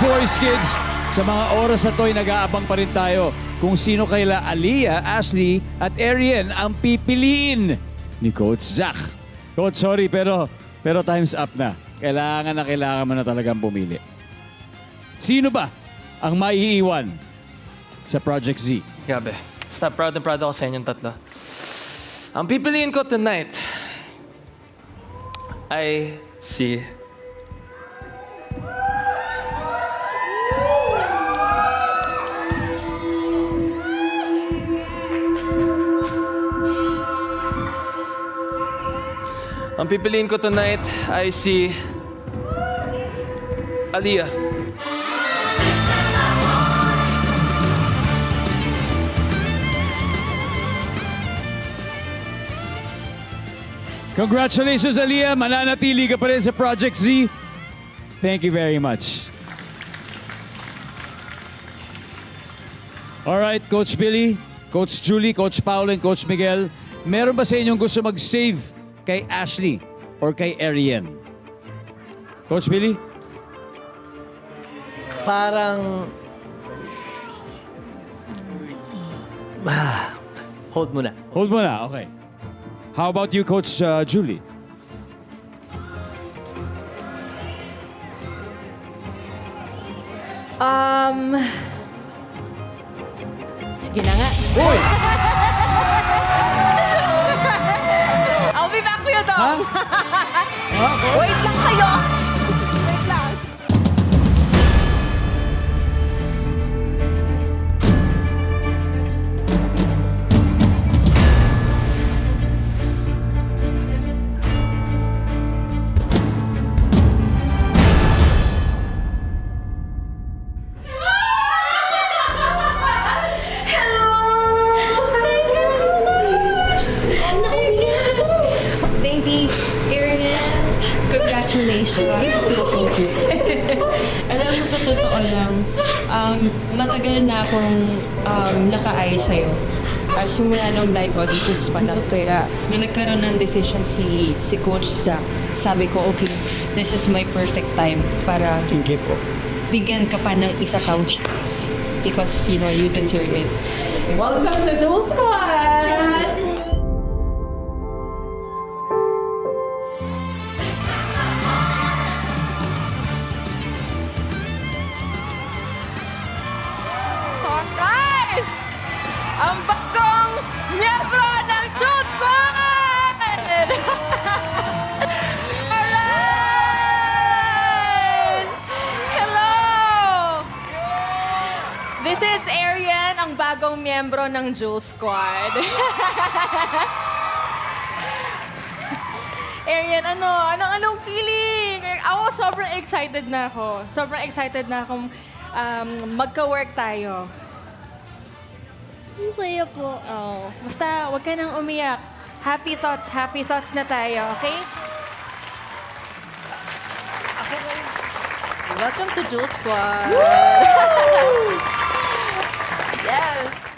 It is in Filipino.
Voice Kids. Sa mga oras na to'y nag-aabang pa rin tayo kung sino kaila Aliyah, Ashley at Arian ang pipiliin ni Coach Zach. Coach, sorry pero time's up na. Kailangan mo na talagang pumili. Sino ba ang maiiwan sa Project Z? Grabe. Basta proud na proud ako sa inyong tatlo. Ang pipiliin ko tonight ay si... Ang pipiliin ko tonight ay si Aliyah. Congratulations, Aliyah. Mananatili ka pa rin sa Project Z. Thank you very much. Alright, Coach Billy, Coach Julie, Coach Paolo, and Coach Miguel, meron ba sa inyong gusto mag-save kay Ashley or kay Arian? Coach Billy? Parang... hold mo na. Hold mo na, okay. How about you, Coach Julie? Sige na nga. Uy! I'll be back for you, Tom. Ha? Wait lang kayo. Wait lang. Thank you, Arian. Congratulations. Thank you. Alam mo, sa totoo lang, matagal na akong naka-eye sa'yo. Simula nung live auditions pa lang. Kaya nung nagkaroon ng decision si Coach Zach, sabi ko, okay, this is my perfect time para bigyan ka pa ng isa pang chance. Because, you know, you deserve it. Welcome to Jewel Squad! Alright! Ang bagong miyembro ng Jewel Squad! Alright! Hello! This is Arian, ang bagong miyembro ng Jewel Squad. Arian, anong feeling? Ako, sobrang excited na ako. Sobrang excited na akong magka-work tayo. Masaya po. Oh, basta wag ka nang umiyak. Happy thoughts na tayo, okay? Welcome to Jewel Squad. Yes.